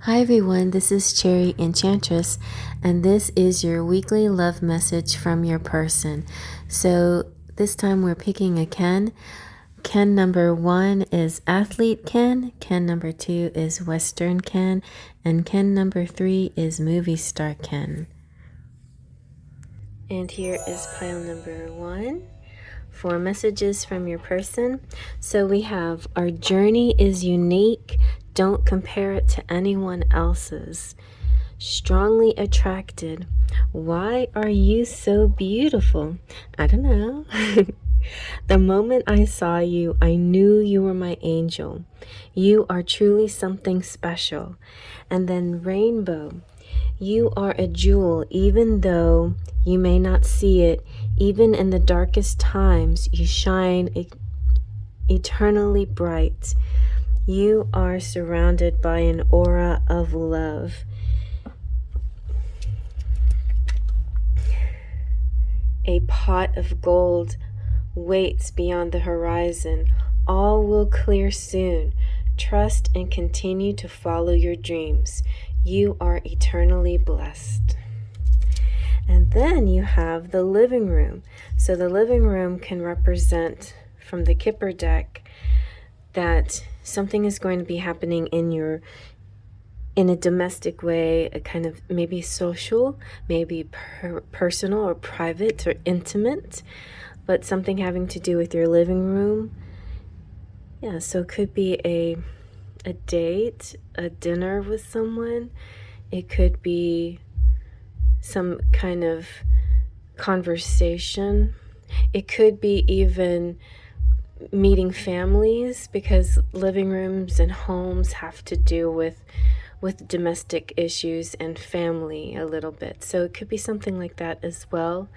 Hi everyone, this is Cherry Enchantress, and this is your weekly love message from your person. So this time we're picking a Ken. Ken number 1 is Athlete Ken, Ken number 2 is Western Ken, and Ken number 3 is Movie Star Ken. And here is pile number 1 for messages from your person. So we have, our journey is unique. Don't compare it to anyone else's. Strongly attracted. Why are you so beautiful? I don't know. The moment I saw you, I knew you were my angel. You are truly something special. And then rainbow. You are a jewel, even though you may not see it. Even in the darkest times, you shine eternally bright. You are surrounded by an aura of love. A pot of gold waits beyond the horizon. All will clear soon. Trust and continue to follow your dreams. You are eternally blessed. And then you have the living room. So the living room can represent, from the Kipper deck, that something is going to be happening in a domestic way, a kind of maybe social, maybe personal or private or intimate, but something having to do with your living room. Yeah, so it could be a date, a dinner with someone. It could be some kind of conversation. It could be even meeting families, because living rooms and homes have to do with domestic issues and family a little bit. So it could be something like that as well.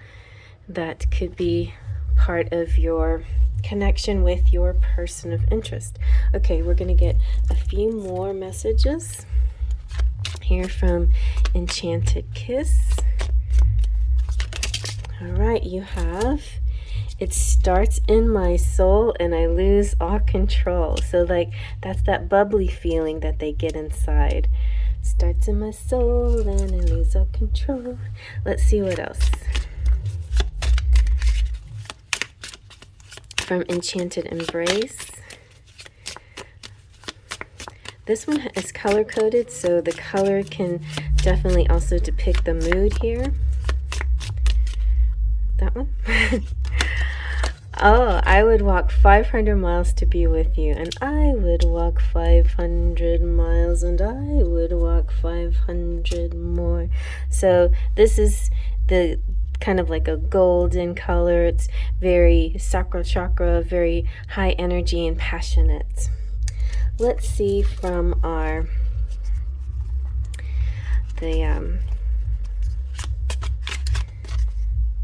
That could be part of your connection with your person of interest. Okay, we're going to get a few more messages here from Enchanted Kiss. All right, you have, it starts in my soul and I lose all control. So like, that's that bubbly feeling that they get inside. Starts in my soul and I lose all control. Let's see what else. From Enchanted Embrace. This one is color coded, so the color can definitely also depict the mood here. That one. Oh, I would walk 500 miles to be with you, and I would walk 500 miles, and I would walk 500 more. So this is the kind of like a golden color. It's very sacral chakra, very high energy and passionate. Let's see from our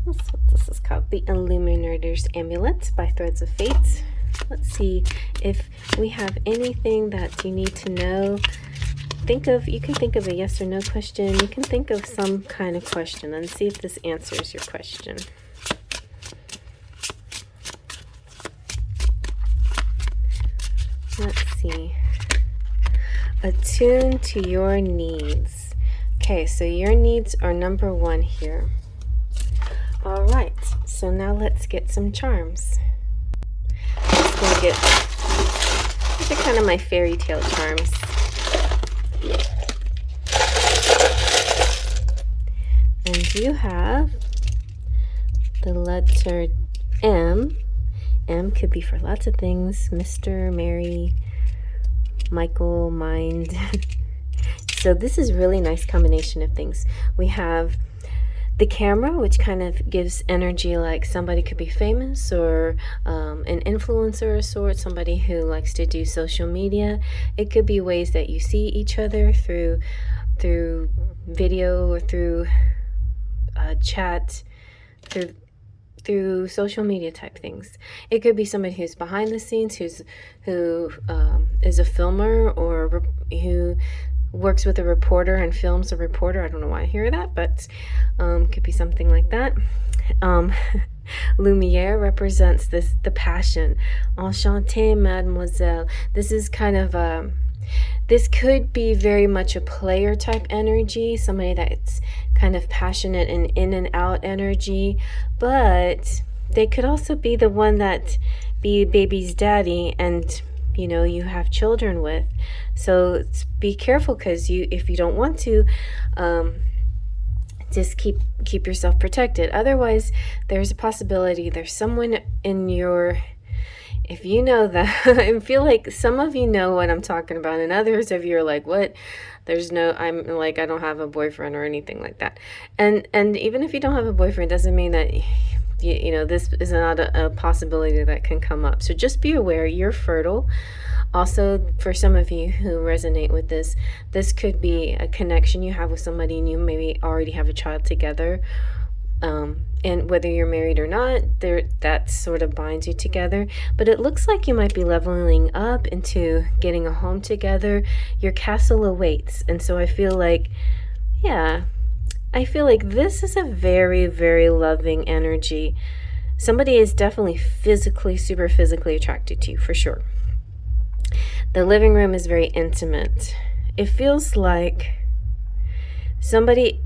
that's what this is called, the Illuminators Amulet by Threads of Fate. Let's see if we have anything that you need to know. You can think of a yes or no question. You can think of some kind of question and see if this answers your question. Let's see. Attune to your needs. Okay, so your needs are number 1 here. All right, so now let's get some charms. I'm just gonna get, these are kind of my fairy tale charms. And you have the letter M. M could be for lots of things. Mr., Mary, Michael, mind. So this is really nice combination of things. We have the camera, which kind of gives energy, like somebody could be famous or an influencer of sorts, somebody who likes to do social media. It could be ways that you see each other through video or through chat, through social media type things. It could be somebody who's behind the scenes, who is a filmer, or who works with a reporter and films a reporter. I don't know why I hear that, but could be something like that. Lumiere represents the passion. Enchantée, mademoiselle. This is kind of This could be very much a player type energy, somebody that's kind of passionate and in and out energy, but they could also be the one that be baby's daddy and you have children with. So be careful, because if you don't want to, just keep yourself protected. Otherwise, there's a possibility there's someone in your, if you know that, I feel like some of you know what I'm talking about, and others of you are like, what? I'm like, I don't have a boyfriend or anything like that. And even if you don't have a boyfriend, doesn't mean that this is not a possibility that can come up. So just be aware you're fertile. Also, for some of you who resonate with this could be a connection you have with somebody, and you maybe already have a child together. And whether you're married or not, that sort of binds you together. But it looks like you might be leveling up into getting a home together. Your castle awaits. And so I feel like, this is a very, very loving energy. Somebody is definitely super physically attracted to you, for sure. The living room is very intimate. It feels like somebody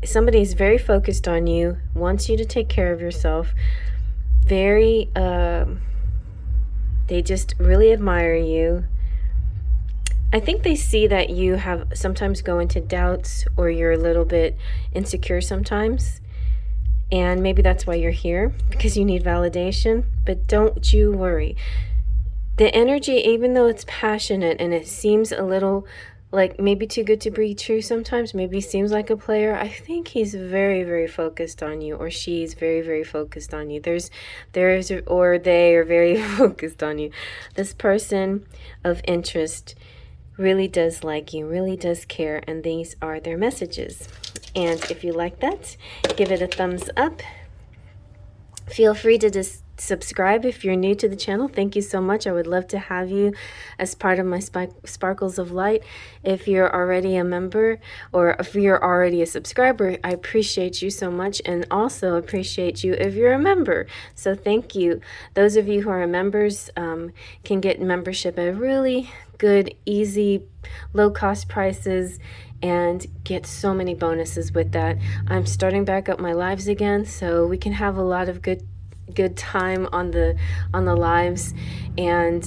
is very focused on you, wants you to take care of yourself. They just really admire you. I think they see that you have sometimes go into doubts, or you're a little bit insecure sometimes. And maybe that's why you're here, because you need validation. But don't you worry. The energy, even though it's passionate and it seems a little like maybe too good to be true sometimes, maybe seems like a player, I think he's very, very focused on you, or she's very, very focused on you. Or they are very focused on you. This person of interest really does like you, really does care, and these are their messages. And if you like that, give it a thumbs up. Feel free to just subscribe if you're new to the channel. Thank you so much. I would love to have you as part of my Sparkles of Light. If you're already a member, or if you're already a subscriber, I appreciate you so much, and also appreciate you if you're a member. So thank you. Those of you who are members can get membership at really good, easy, low-cost prices, and get so many bonuses with that. I'm starting back up my lives again, so we can have a lot of good time on the lives. And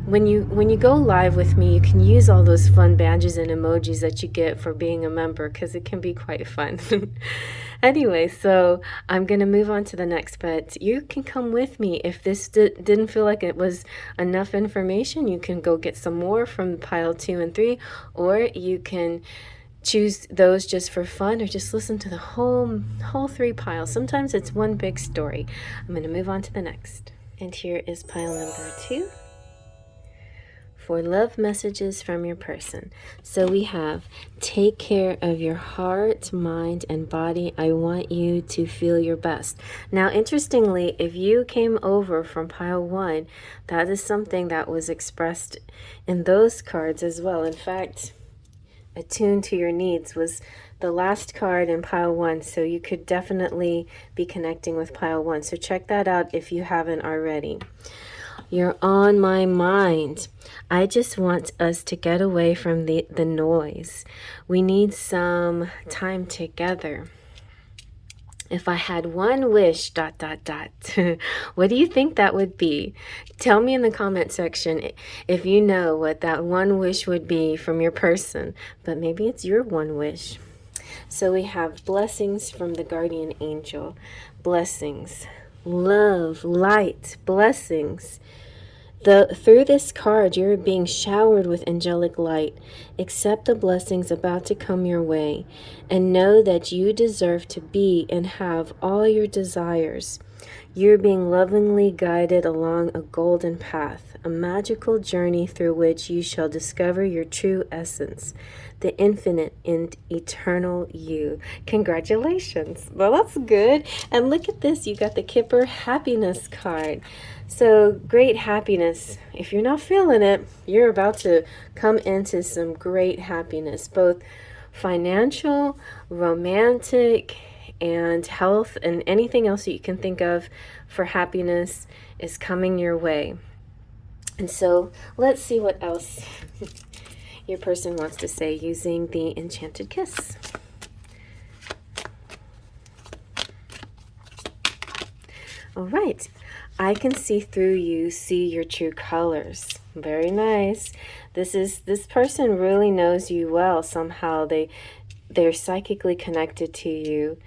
when you go live with me, you can use all those fun badges and emojis that you get for being a member, because it can be quite fun. Anyway, so I'm gonna move on to the next, but you can come with me. If this didn't feel like it was enough information, you can go get some more from pile 2 and 3, or you can choose those just for fun, or just listen to the whole 3 piles. Sometimes it's one big story. I'm going to move on to the next. And here is pile number 2 for love messages from your person. So we have, take care of your heart, mind, and body. I want you to feel your best. Now, interestingly, if you came over from pile 1, that is something that was expressed in those cards as well. In fact, attuned to your needs was the last card in pile 1, so you could definitely be connecting with pile 1. So check that out if you haven't already. You're on my mind. I just want us to get away from the noise. We need some time together. If I had one wish, ... what do you think that would be? Tell me in the comment section if you know what that one wish would be from your person, but maybe it's your one wish. So we have blessings from the guardian angel, blessings, love, light, blessings. Through this card, you're being showered with angelic light. Accept the blessings about to come your way, and know that you deserve to be and have all your desires. You're being lovingly guided along a golden path, a magical journey through which you shall discover your true essence, the infinite and eternal you. Congratulations. Well, that's good. And look at this. You got the Kipper happiness card. So great happiness. If you're not feeling it, you're about to come into some great happiness, both financial, romantic, and health, and anything else that you can think of for happiness is coming your way. And so let's see what else your person wants to say using the Enchanted Kiss. All right, I can see through you, see your true colors. Very nice. This person really knows you well. Somehow they're psychically connected to you,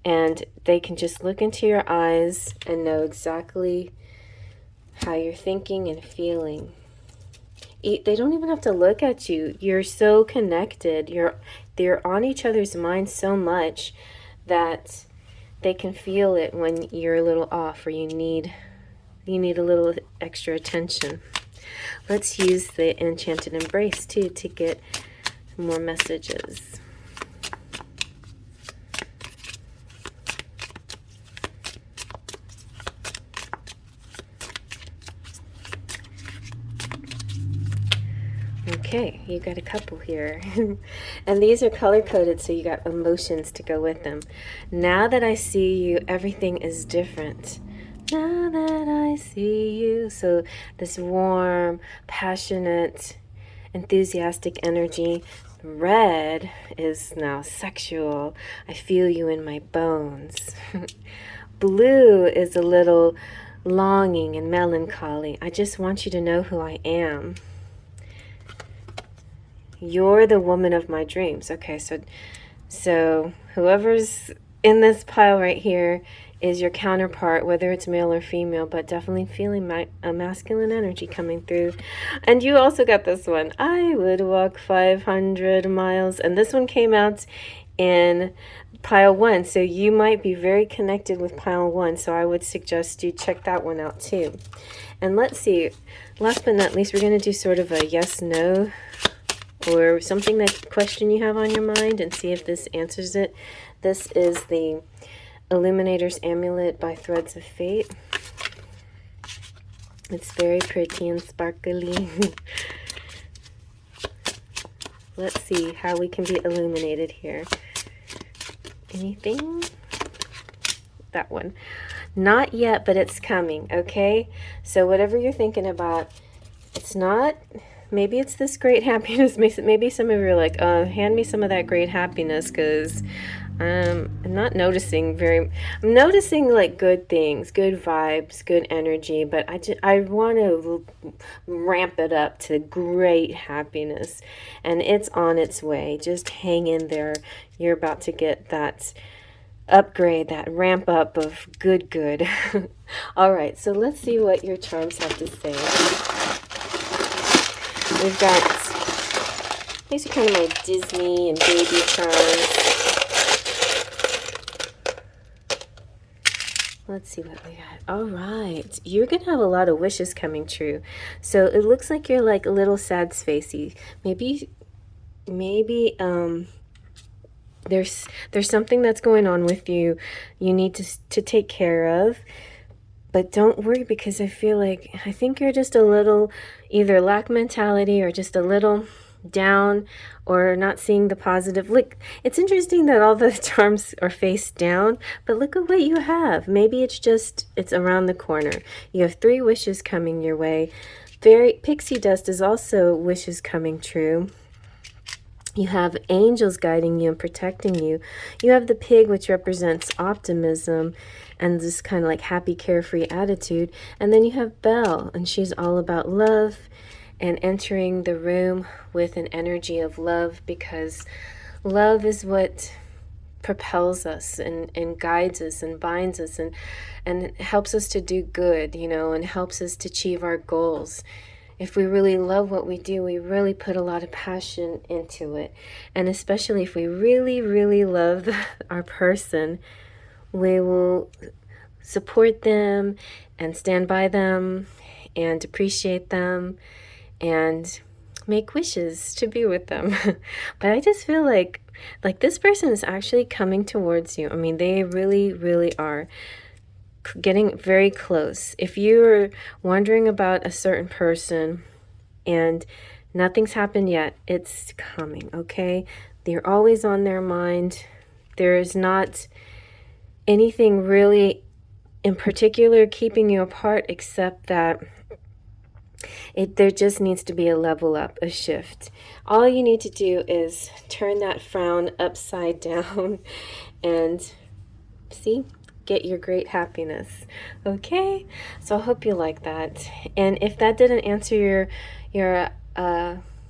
and they can just look into your eyes and know exactly how you're thinking and feeling. They don't even have to look at you. You're so connected. They're on each other's minds so much that they can feel it when you're a little off or you need a little extra attention. Let's use the Enchanted Embrace too to get more messages. Okay, you got a couple here. And these are color-coded, so you got emotions to go with them. Now that I see you, everything is different. Now that I see you. So this warm, passionate, enthusiastic energy. Red is now sexual. I feel you in my bones. Blue is a little longing and melancholy. I just want you to know who I am. You're the woman of my dreams. Okay, so whoever's in this pile right here is your counterpart, whether it's male or female, but definitely feeling a masculine energy coming through. And you also got this one. I would walk 500 miles. And this one came out in pile 1. So you might be very connected with pile 1. So I would suggest you check that one out too. And let's see. Last but not least, we're going to do sort of a yes-no or something, that question you have on your mind, and see if this answers it. This is the Illuminators Amulet by Threads of Fate. It's very pretty and sparkly. Let's see how we can be illuminated here. Anything? That one. Not yet, but it's coming, okay? So whatever you're thinking about, it's not... Maybe it's this great happiness. Maybe some of you are like, hand me some of that great happiness, because I'm not noticing I'm noticing like good things, good vibes, good energy, but I want to ramp it up to great happiness, and it's on its way. Just hang in there. You're about to get that upgrade, that ramp up of good. All right, so let's see what your charms have to say. We've got, these are kind of my Disney and baby charms. Let's see what we got. All right, you're going to have a lot of wishes coming true. So it looks like you're like a little sad spacey. Maybe there's something that's going on with you need to take care of. But don't worry, because I think you're just a little either lack mentality or just a little down or not seeing the positive. Look, it's interesting that all the charms are face down, but look at what you have. Maybe it's around the corner. You have 3 wishes coming your way. Pixie dust is also wishes coming true. You have angels guiding you and protecting you. You have the pig, which represents optimism and this kind of like happy, carefree attitude. And then you have Belle, and she's all about love and entering the room with an energy of love, because love is what propels us and guides us and binds us and helps us to do good, and helps us to achieve our goals. If we really love what we do, we really put a lot of passion into it. And especially if we really, really love our person, we will support them and stand by them and appreciate them and make wishes to be with them. But I just feel like this person is actually coming towards you. I mean, they really, really are getting very close. If you're wondering about a certain person and nothing's happened yet, it's coming, okay? They're always on their mind. There is not anything really in particular keeping you apart, except that There just needs to be a level up, a shift. All you need to do is turn that frown upside down and see, get your great happiness. Okay, so I hope you like that. And if that didn't answer your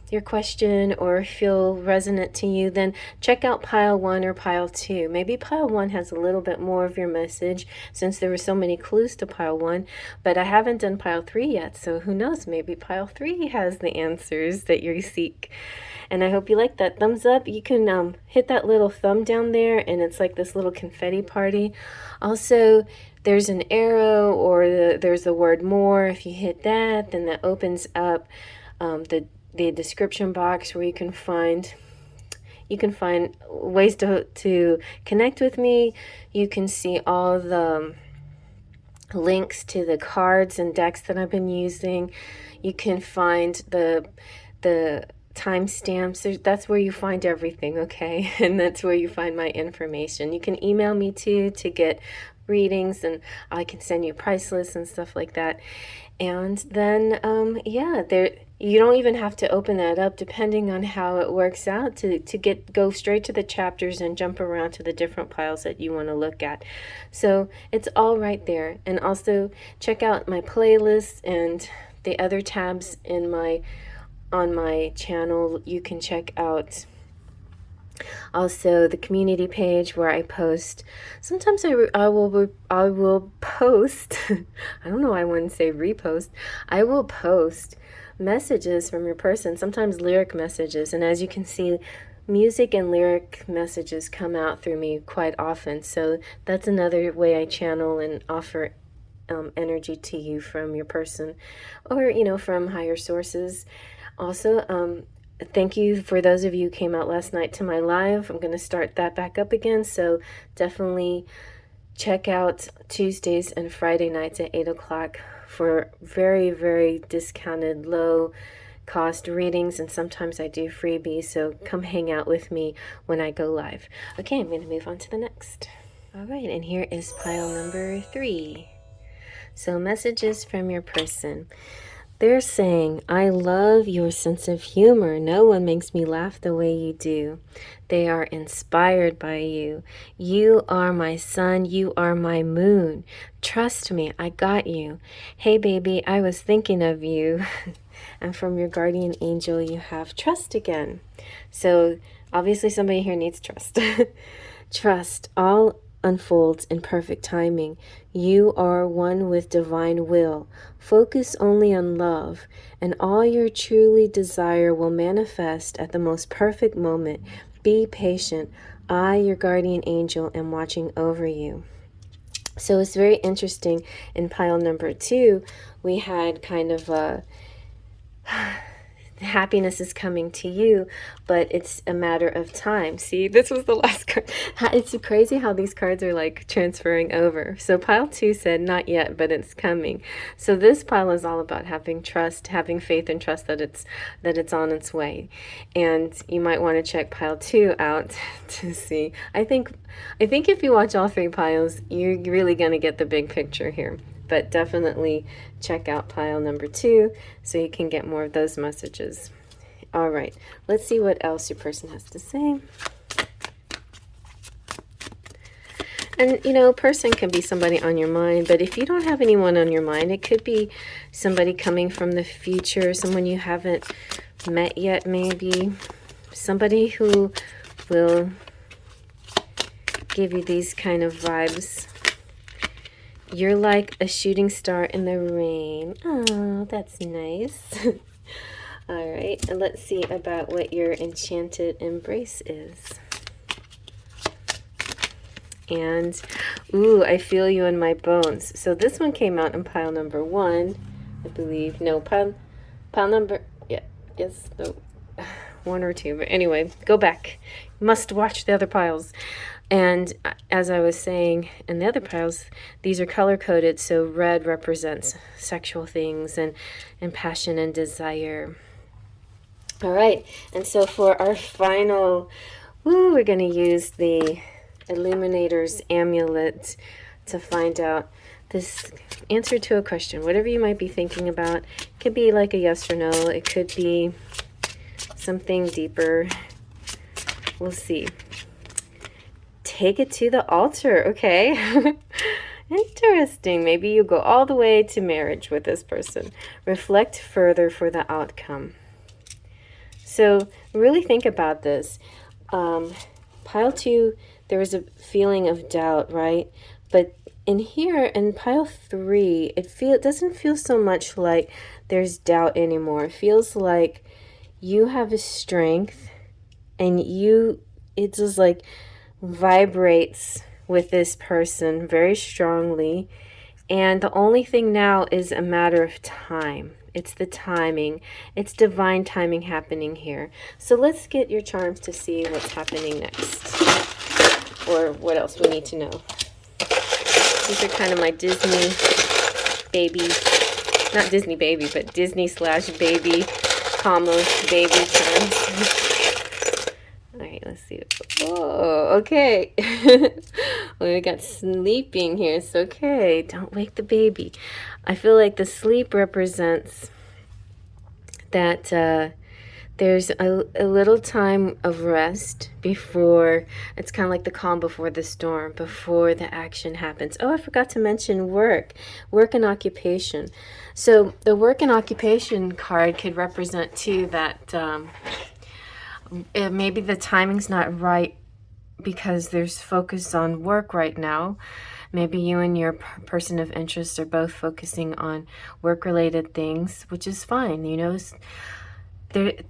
your question or feel resonant to you, then check out pile 1 or pile 2. Maybe pile 1 has a little bit more of your message, since there were so many clues to pile 1, but I haven't done pile 3 yet, so who knows, maybe pile 3 has the answers that you seek. And I hope you like that. Thumbs up. You can hit that little thumb down there, and it's like this little confetti party. Also, there's an arrow, or there's the word more. If you hit that, then that opens up the description box where you can find ways to connect with me. You can see all the links to the cards and decks that I've been using. You can find the timestamps. That's where you find everything, okay? And that's where you find my information. You can email me too to get readings, and I can send you price lists and stuff like that. And then yeah, you don't even have to open that up, depending on how it works out, to go straight to the chapters and jump around to the different piles that you want to look at. So it's all right there. And also check out my playlist and the other tabs on my channel. You can check out also the community page where I post. Sometimes I will post I don't know why I wouldn't say repost. I will post messages from your person, sometimes lyric messages, and as you can see, music and lyric messages come out through me quite often. So that's another way I channel and offer energy to you from your person, or from higher sources. Also, thank you for those of you who came out last night to my live. I'm going to start that back up again, so definitely check out Tuesdays and Friday nights at 8 o'clock for very, very discounted, low cost readings, and sometimes I do freebies, so come hang out with me when I go live. Okay, I'm going to move on to the next. All right, and here is pile number 3. So messages from your person. They're saying, I love your sense of humor. No one makes me laugh the way you do. They are inspired by you. You are my sun. You are my moon. Trust me, I got you. Hey, baby, I was thinking of you. And from your guardian angel, you have trust again. So obviously somebody here needs trust. Trust. All unfolds in perfect timing. You are one with divine will. Focus only on love, and all you truly desire will manifest at the most perfect moment. Be patient. I, your guardian angel, am watching over you. So it's very interesting. In pile number 2, we had kind of a happiness is coming to you, but it's a matter of time. See, this was the last card. It's crazy how these cards are like transferring over. So pile 2 said not yet, but it's coming. So this pile is all about having trust, having faith and trust that it's on its way. And you might want to check pile 2 out to see. I think if you watch all 3 piles, you're really going to get the big picture here. But definitely check out pile number 2 so you can get more of those messages. All right, let's see what else your person has to say. And, person can be somebody on your mind, but if you don't have anyone on your mind, it could be somebody coming from the future, someone you haven't met yet maybe, somebody who will give you these kind of vibes. You're like a shooting star in the rain. Oh, that's nice. All right, and let's see about what your enchanted embrace is. And, ooh, I feel you in my bones. So this one came out in pile number 1, I believe. No, pile number, yeah, yes, no, 1 or 2. But anyway, go back. Must watch the other piles. And as I was saying in the other piles, these are color-coded, so red represents sexual things and passion and desire. All right, and so for our final, we're going to use the Illuminators Amulet to find out this answer to a question, whatever you might be thinking about. It could be like a yes or no. It could be something deeper. We'll see. Take it to the altar, okay? Interesting. Maybe you go all the way to marriage with this person. Reflect further for the outcome. So really think about this. Pile 2, there was a feeling of doubt, right? But in here, in pile 3, it doesn't feel so much like there's doubt anymore. It feels like you have a strength, and it just like vibrates with this person very strongly. And the only thing now is a matter of time. It's the timing. It's divine timing happening here. So let's get your charms to see what's happening next, or what else we need to know. These are kind of my Disney baby, not Disney baby, but Disney / baby, baby charms. All right, let's see. Oh, okay. Well, we got sleeping here. It's okay. Don't wake the baby. I feel like the sleep represents that there's a little time of rest before, it's kind of like the calm before the storm, before the action happens. Oh, I forgot to mention work and occupation. So the work and occupation card could represent too that maybe the timing's not right because there's focus on work right now. Maybe you and your person of interest are both focusing on work-related things, which is fine. You know,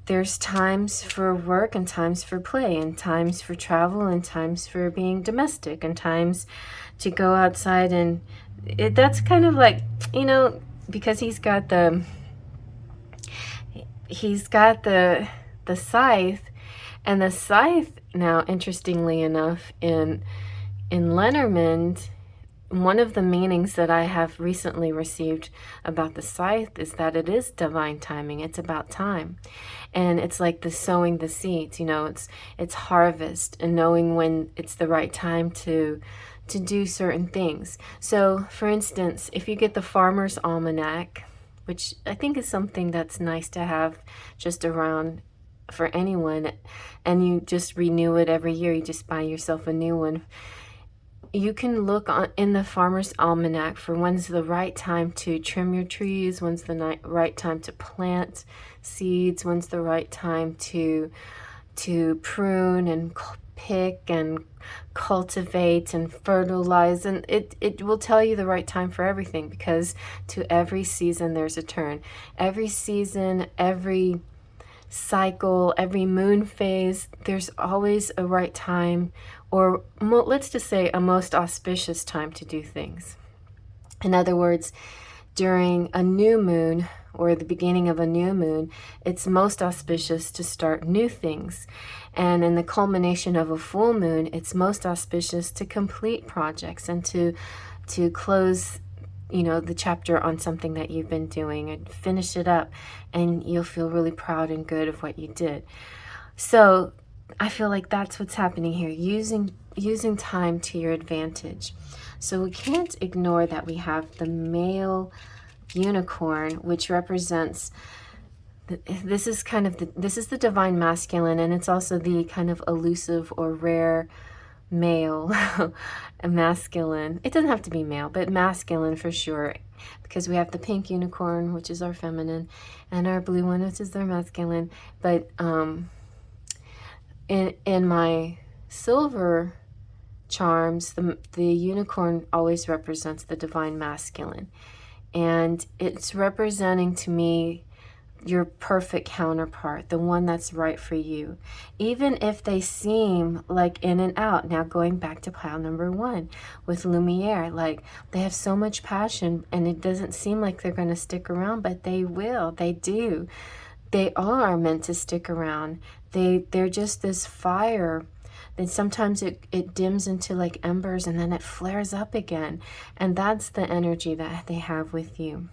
there's times for work and times for play and times for travel and times for being domestic and times to go outside. And that's kind of like, you know, because he's got the scythe, and the scythe now, interestingly enough, in Lenormand, one of the meanings that I have recently received about the scythe is that it is divine timing. It's about time. And it's like the sowing the seeds, you know, it's harvest and knowing when it's the right time to do certain things. So, for instance, if you get the Farmer's Almanac, which I think is something that's nice to have just around for anyone, and you just renew it every year, you just buy yourself a new one. You can look in the Farmer's Almanac for when's the right time to trim your trees, when's the right time to plant seeds, when's the right time to prune and pick and cultivate and fertilize, and it will tell you the right time for everything, because to every season there's a turn. Every season, every cycle, every moon phase, there's always a right time, or let's just say a most auspicious time to do things. In other words, during a new moon or the beginning of a new moon, it's most auspicious to start new things. And in the culmination of a full moon, it's most auspicious to complete projects and to close, you know, the chapter on something that you've been doing and finish it up, and you'll feel really proud and good of what you did. So I feel like that's what's happening here, using time to your advantage. So we can't ignore that we have the male unicorn, which represents this is the divine masculine, and it's also the kind of elusive or rare male, masculine. It doesn't have to be male, but masculine for sure, because we have the pink unicorn, which is our feminine, and our blue one, which is our masculine. But in my silver charms, the unicorn always represents the divine masculine, and it's representing to me your perfect counterpart, the one that's right for you, even if they seem like in and out. Now going back to pile number 1 with Lumiere, like they have so much passion and it doesn't seem like they're going to stick around, but they will. They do. They are meant to stick around. They're just this fire. Then sometimes it dims into like embers and then it flares up again, and that's the energy that they have with you.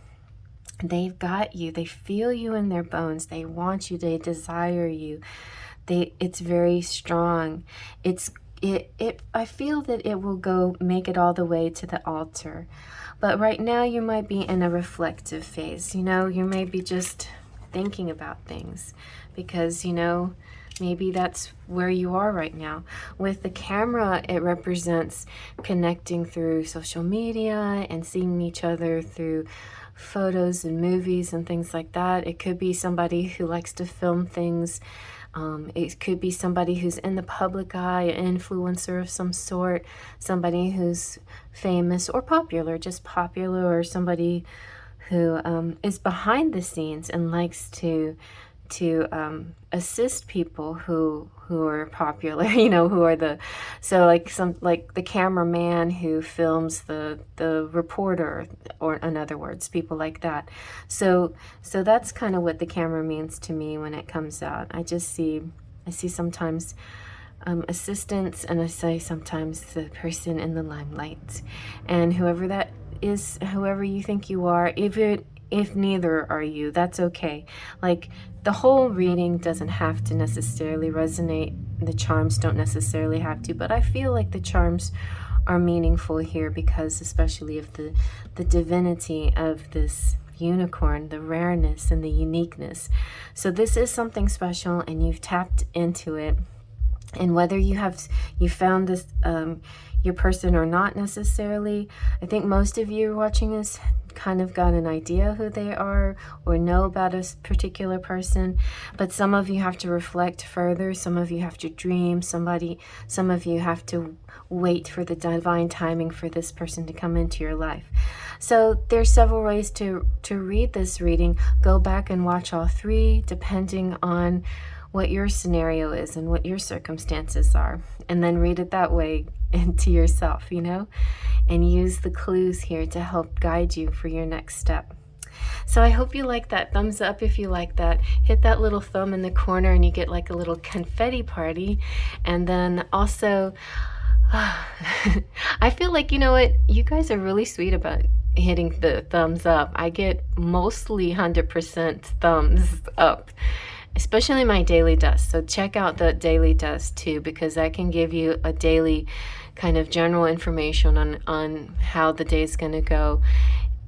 They've got you. They feel you in their bones. They want you. They desire you. It's very strong. It's I feel that it will go make it all the way to the altar. But right now you might be in a reflective phase. You know, you may be just thinking about things because, you know, maybe that's where you are right now. With the camera, it represents connecting through social media and seeing each other through photos and movies and things like that. It could be somebody who likes to film things. It could be somebody who's in the public eye, an influencer of some sort, somebody who's famous or popular, just popular, or somebody who is behind the scenes and likes to assist people who are popular, you know, who are the, so like the cameraman who films the reporter, or in other words, people like that. So that's kind of what the camera means to me when it comes out. I see sometimes assistants, and I say sometimes the person in the limelight, and whoever that is, whoever you think you are, if neither are you, that's okay. Like, the whole reading doesn't have to necessarily resonate. The charms don't necessarily have to, but I feel like the charms are meaningful here because especially of the divinity of this unicorn, the rareness and the uniqueness. So this is something special and you've tapped into it. And whether you found this your person or not necessarily, I think most of you watching this kind of got an idea who they are or know about a particular person, but some of you have to reflect further, some of you have to dream, some of you have to wait for the divine timing for this person to come into your life. So there's several ways to read this reading. Go back and watch all three depending on what your scenario is and what your circumstances are, and then read it that way into yourself, you know, and use the clues here to help guide you for your next step. So I hope you like that. Thumbs up if you like that. Hit that little thumb in the corner and you get like a little confetti party. And then also, I feel like, you know what, you guys are really sweet about hitting the thumbs up. I get mostly 100% thumbs up, especially my daily dust. So check out the daily dust too, because that can give you a daily kind of general information on how the day's going to go.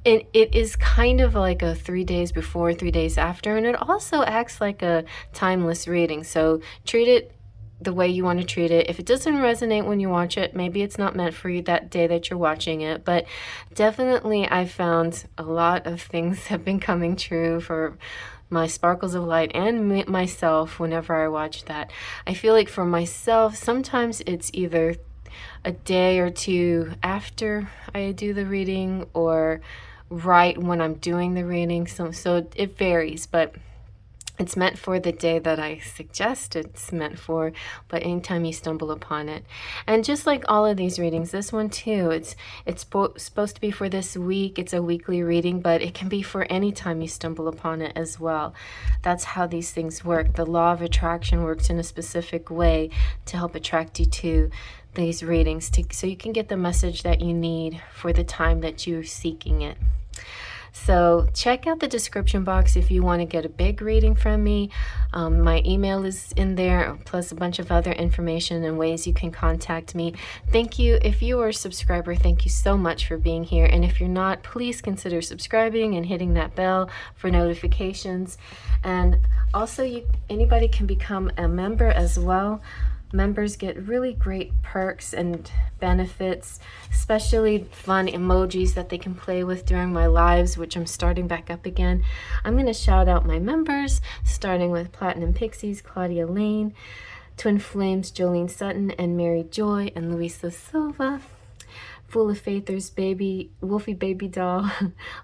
And it is kind of like a 3 days before, 3 days after, and it also acts like a timeless reading. So treat it the way you want to treat it. If it doesn't resonate when you watch it, maybe it's not meant for you that day that you're watching it. But definitely I found a lot of things have been coming true for my sparkles of light and myself whenever I watch that. I feel like for myself, sometimes it's either a day or two after I do the reading or right when I'm doing the reading. So it varies, but it's meant for the day that I suggest it's meant for, but anytime you stumble upon it. And just like all of these readings, this one too, it's supposed to be for this week. It's a weekly reading, but it can be for any time you stumble upon it as well. That's how these things work. The law of attraction works in a specific way to help attract you to these readings, so you can get the message that you need for the time that you're seeking it. So check out the description box if you want to get a big reading from me. My email is in there, plus a bunch of other information and ways you can contact me. Thank you. If you are a subscriber, thank you so much for being here. And if you're not, please consider subscribing and hitting that bell for notifications. And also, anybody can become a member as well. Members get really great perks and benefits, especially fun emojis that they can play with during my lives, which I'm starting back up again. I'm going to shout out my members, starting with Platinum Pixies, Claudia Lane, Twin Flames, Jolene Sutton, and Mary Joy, and Luisa Silva, Full of Faithers, Baby, Wolfie Baby Doll,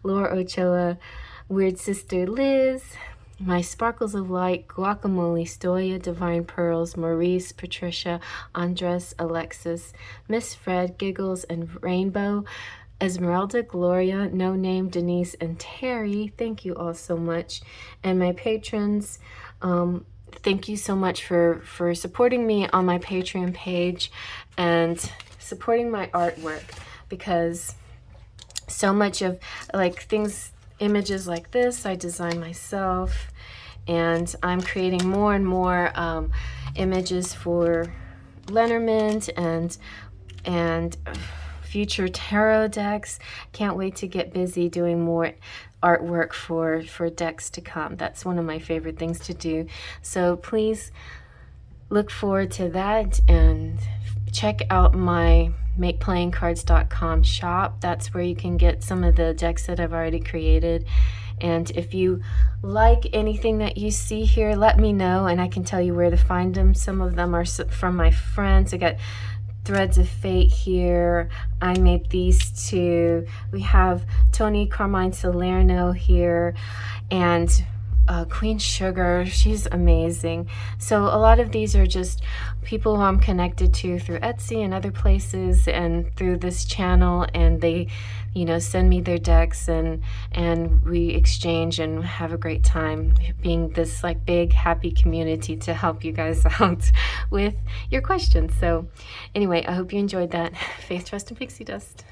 Laura Ochoa, Weird Sister Liz, my Sparkles of Light, Guacamole, Stoya, Divine Pearls, Maurice, Patricia, Andres, Alexis, Miss Fred, Giggles, and Rainbow, Esmeralda, Gloria, No Name, Denise, and Terry. Thank you all so much. And my patrons, thank you so much for supporting me on my Patreon page and supporting my artwork, because so much of images like this I design myself, and I'm creating more and more images for Lenormand and future tarot decks. Can't wait to get busy doing more artwork for decks to come. That's one of my favorite things to do. So please look forward to that and check out my makeplayingcards.com shop. That's where you can get some of the decks that I've already created. And if you like anything that you see here, let me know and I can tell you where to find them. Some of them are from my friends. I got Threads of Fate here. I made these two. We have Tony Carmine Salerno here, and Queen Sugar. She's amazing. So a lot of these are just people who I'm connected to through Etsy and other places and through this channel, and they, you know, send me their decks and we exchange and have a great time being this like big happy community to help you guys out with your questions. So anyway, I hope you enjoyed that. Faith, trust, and pixie dust.